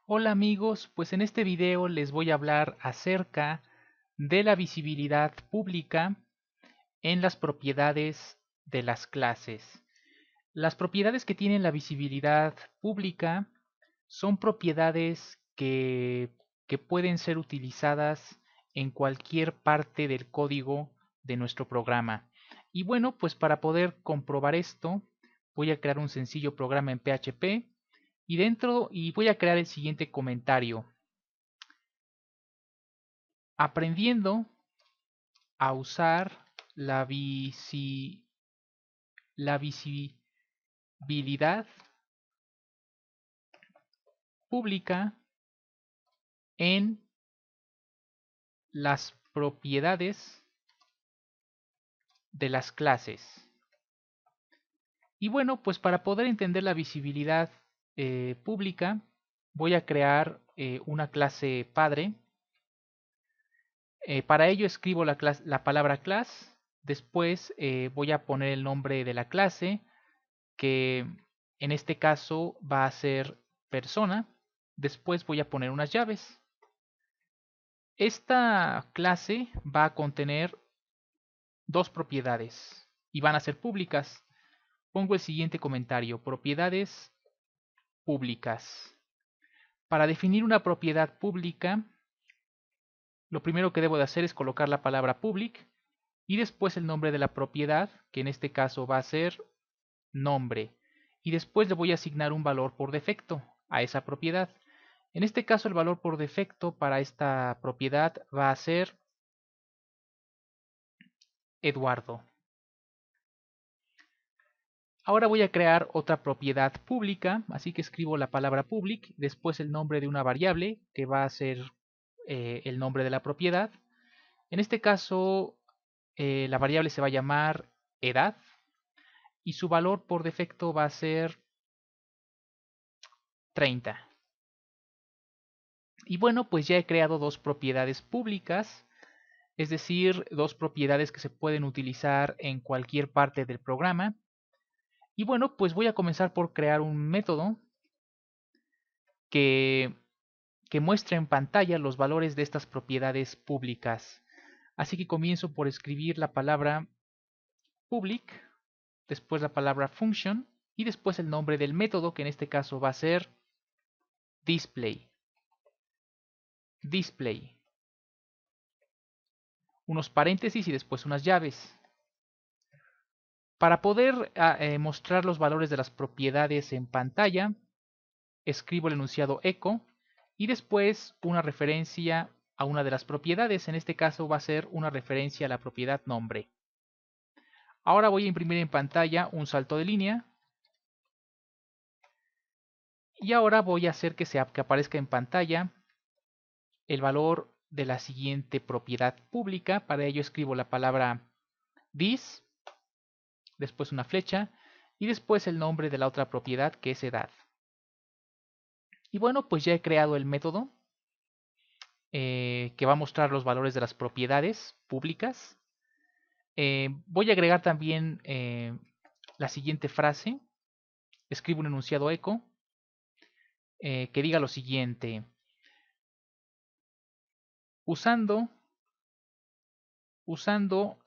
Hola amigos, pues en este video les voy a hablar acerca de la visibilidad pública en las propiedades de las clases. Las propiedades que tienen la visibilidad pública son propiedades que pueden ser utilizadas en cualquier parte del código de nuestro programa. Y bueno, pues para poder comprobar esto, voy a crear un sencillo programa en PHP y voy a crear el siguiente comentario. Aprendiendo a usar la, visi- la visibilidad pública en las propiedades de las clases. Y bueno, pues para poder entender la visibilidad pública, voy a crear una clase padre. Para ello escribo la palabra class, después voy a poner el nombre de la clase, que en este caso va a ser persona. Después voy a poner unas llaves. Esta clase va a contener dos propiedades y van a ser públicas. Pongo el siguiente comentario: propiedades públicas. Para definir una propiedad pública, lo primero que debo de hacer es colocar la palabra public y después el nombre de la propiedad, que en este caso va a ser nombre, y después le voy a asignar un valor por defecto a esa propiedad. En este caso el valor por defecto para esta propiedad va a ser Eduardo. Ahora voy a crear otra propiedad pública, así que escribo la palabra public, después el nombre de una variable que va a ser el nombre de la propiedad. En este caso la variable se va a llamar edad y su valor por defecto va a ser 30. Y bueno, pues ya he creado dos propiedades públicas, es decir, dos propiedades que se pueden utilizar en cualquier parte del programa. Y bueno, pues voy a comenzar por crear un método que, que muestre en pantalla los valores de estas propiedades públicas. Así que comienzo por escribir la palabra public, después la palabra function y después el nombre del método, que en este caso va a ser display. Display. Unos paréntesis y después unas llaves. Para poder mostrar los valores de las propiedades en pantalla, escribo el enunciado echo y después una referencia a una de las propiedades. En este caso va a ser una referencia a la propiedad nombre. Ahora voy a imprimir en pantalla un salto de línea y ahora voy a hacer que aparezca en pantalla el valor de la siguiente propiedad pública. Para ello escribo la palabra this, después una flecha y después el nombre de la otra propiedad, que es edad. Y bueno, pues ya he creado el método que va a mostrar los valores de las propiedades públicas. Voy a agregar también la siguiente frase. Escribo un enunciado echo que diga lo siguiente: usando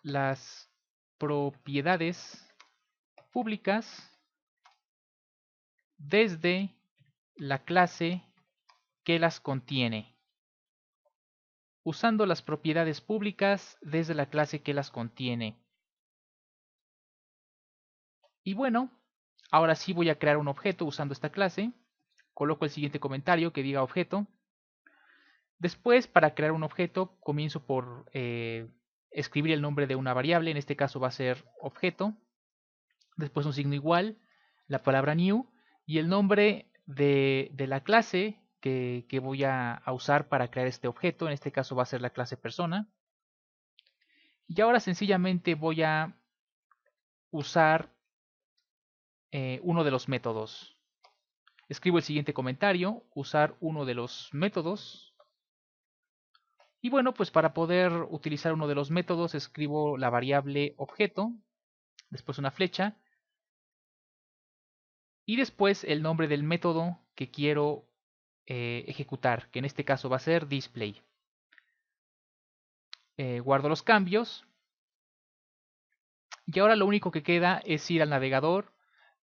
las propiedades públicas desde la clase que las contiene. Usando las propiedades públicas desde la clase que las contiene. Y bueno, ahora sí voy a crear un objeto usando esta clase. Coloco el siguiente comentario que diga objeto. Después, para crear un objeto, comienzo por escribir el nombre de una variable. En este caso va a ser objeto. Después un signo igual, la palabra new y el nombre de la clase que voy a usar para crear este objeto. En este caso va a ser la clase persona. Y ahora sencillamente voy a usar uno de los métodos. Escribo el siguiente comentario: usar uno de los métodos. Y bueno, pues para poder utilizar uno de los métodos escribo la variable objeto, después una flecha y después el nombre del método que quiero ejecutar, que en este caso va a ser display. Guardo los cambios y ahora lo único que queda es ir al navegador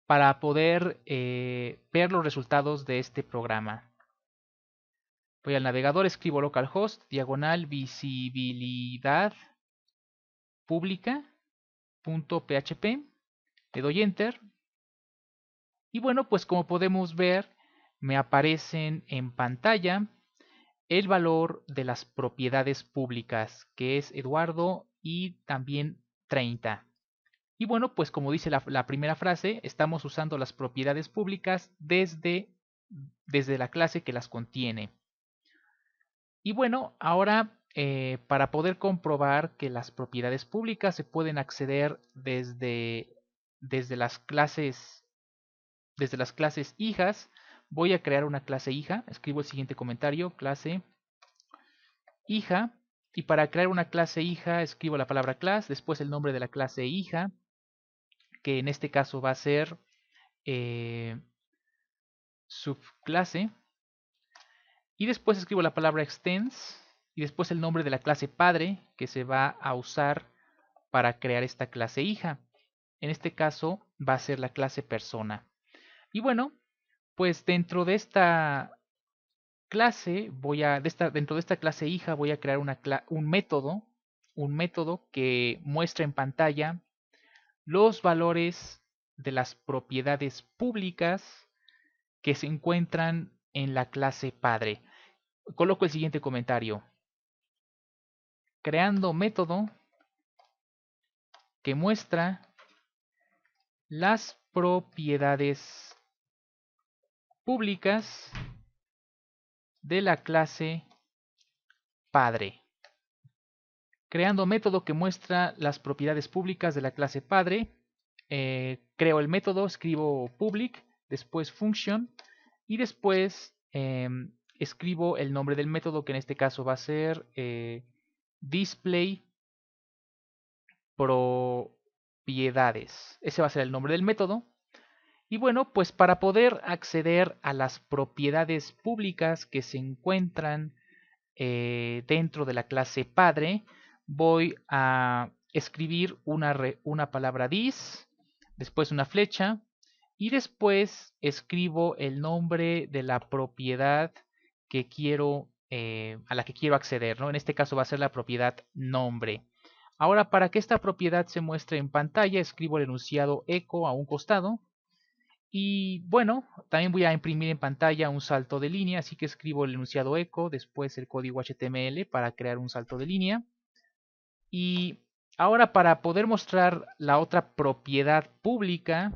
para poder ver los resultados de este programa. Voy al navegador, escribo localhost, diagonal, visibilidad pública.php, le doy enter y bueno, pues como podemos ver, me aparecen en pantalla el valor de las propiedades públicas, que es Eduardo y también 30. Y bueno, pues como dice la primera frase, estamos usando las propiedades públicas desde la clase que las contiene. Y bueno, ahora para poder comprobar que las propiedades públicas se pueden acceder desde las clases hijas, voy a crear una clase hija. Escribo el siguiente comentario, clase hija. Y para crear una clase hija escribo la palabra class, después el nombre de la clase hija, que en este caso va a ser subclase. Y después escribo la palabra extends y después el nombre de la clase padre que se va a usar para crear esta clase hija. En este caso va a ser la clase persona. Y bueno, pues dentro de esta clase dentro de esta clase hija voy a crear un método que muestra en pantalla los valores de las propiedades públicas que se encuentran en la clase padre. Coloco el siguiente comentario. Creando método que muestra las propiedades públicas de la clase padre. Creando método que muestra las propiedades públicas de la clase padre. Creo el método, escribo public, después function y después escribo el nombre del método, que en este caso va a ser display propiedades. Ese va a ser el nombre del método. Y bueno, pues para poder acceder a las propiedades públicas que se encuentran dentro de la clase padre, voy a escribir una palabra dis, después una flecha y después escribo el nombre de la propiedad que quiero, a la que quiero acceder, ¿no? En este caso va a ser la propiedad nombre. Ahora, para que esta propiedad se muestre en pantalla, escribo el enunciado echo a un costado. Y bueno, también voy a imprimir en pantalla un salto de línea, así que escribo el enunciado echo, después el código HTML para crear un salto de línea. Y ahora para poder mostrar la otra propiedad pública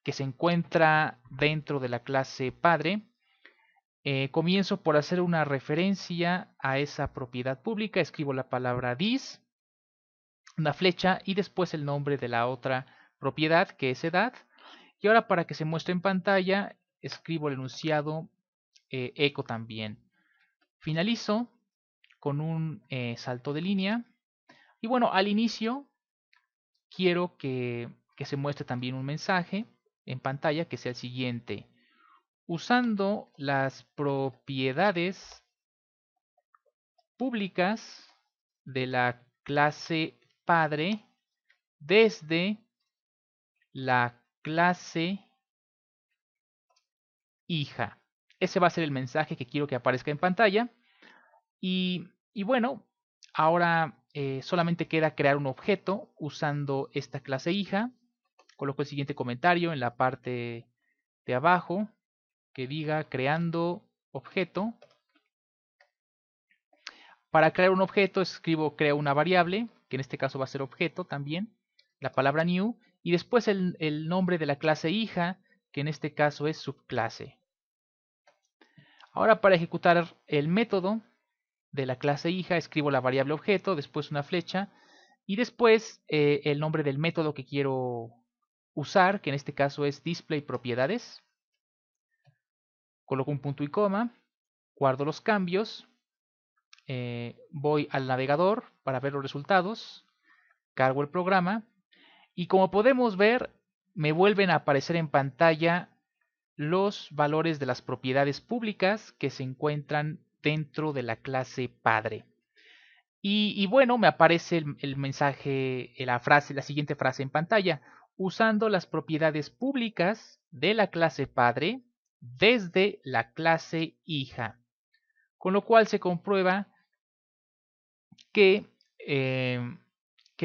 que se encuentra dentro de la clase padre, comienzo por hacer una referencia a esa propiedad pública, escribo la palabra this, una flecha y después el nombre de la otra propiedad, que es edad. Y ahora para que se muestre en pantalla, escribo el enunciado echo también. Finalizo con un salto de línea. Y bueno, al inicio quiero que se muestre también un mensaje en pantalla que sea el siguiente. Usando las propiedades públicas de la clase padre desde la clase hija. Ese va a ser el mensaje que quiero que aparezca en pantalla. Y bueno, ahora solamente queda crear un objeto usando esta clase hija. Coloco el siguiente comentario en la parte de abajo que diga creando objeto. Para crear un objeto escribo creo una variable, que en este caso va a ser objeto también, la palabra new, y después el nombre de la clase hija, que en este caso es subclase. Ahora para ejecutar el método de la clase hija escribo la variable objeto, después una flecha y después el nombre del método que quiero usar, que en este caso es display propiedades. Coloco un punto y coma, guardo los cambios, voy al navegador para ver los resultados, cargo el programa y como podemos ver me vuelven a aparecer en pantalla los valores de las propiedades públicas que se encuentran dentro de la clase padre. Y bueno, me aparece el mensaje, la siguiente frase en pantalla. Usando las propiedades públicas de la clase padre desde la clase hija. Con lo cual se comprueba que,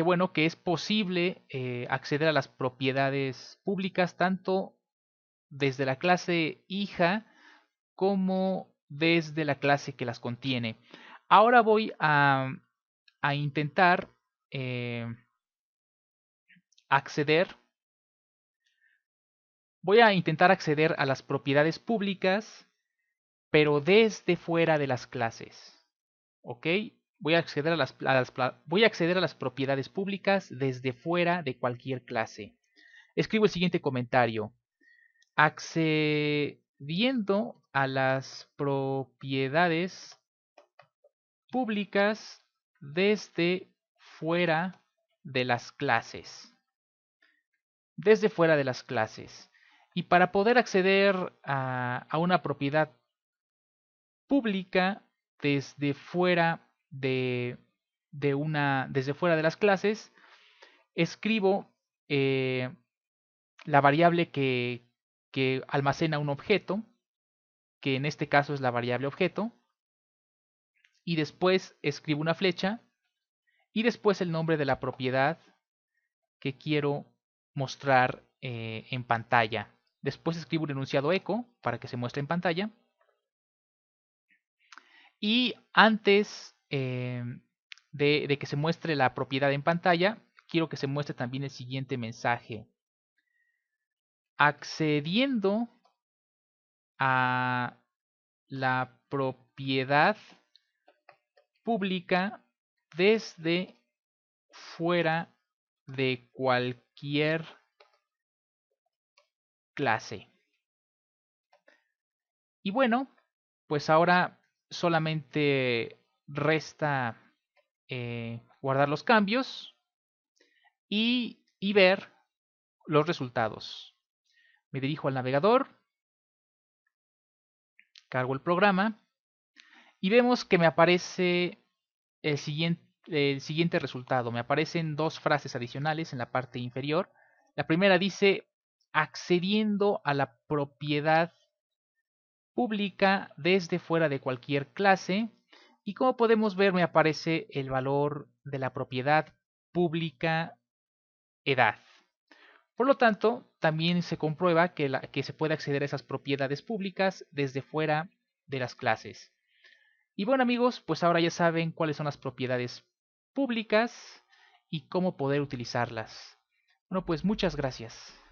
bueno, que es posible acceder a las propiedades públicas tanto desde la clase hija como desde la clase que las contiene. Ahora voy a intentar acceder. Voy a intentar acceder a las propiedades públicas, pero desde fuera de las clases. ¿Ok? Voy a acceder a las propiedades públicas desde fuera de cualquier clase. Escribo el siguiente comentario. Accediendo a las propiedades públicas desde fuera de las clases. Desde fuera de las clases. Y para poder acceder a una propiedad pública desde fuera desde fuera de las clases, escribo la variable que almacena un objeto, que en este caso es la variable objeto, y después escribo una flecha y después el nombre de la propiedad que quiero mostrar en pantalla. Después escribo un enunciado echo para que se muestre en pantalla. Y antes de que se muestre la propiedad en pantalla, quiero que se muestre también el siguiente mensaje. Accediendo a la propiedad pública desde fuera de cualquier clase. Y bueno, pues ahora solamente resta guardar los cambios y ver los resultados. Me dirijo al navegador, cargo el programa y vemos que me aparece el siguiente resultado. Me aparecen dos frases adicionales en la parte inferior. La primera dice, accediendo a la propiedad pública desde fuera de cualquier clase. Y como podemos ver, me aparece el valor de la propiedad pública edad. Por lo tanto, también se comprueba que se puede acceder a esas propiedades públicas desde fuera de las clases. Y bueno amigos, pues ahora ya saben cuáles son las propiedades públicas y cómo poder utilizarlas. Bueno, pues muchas gracias.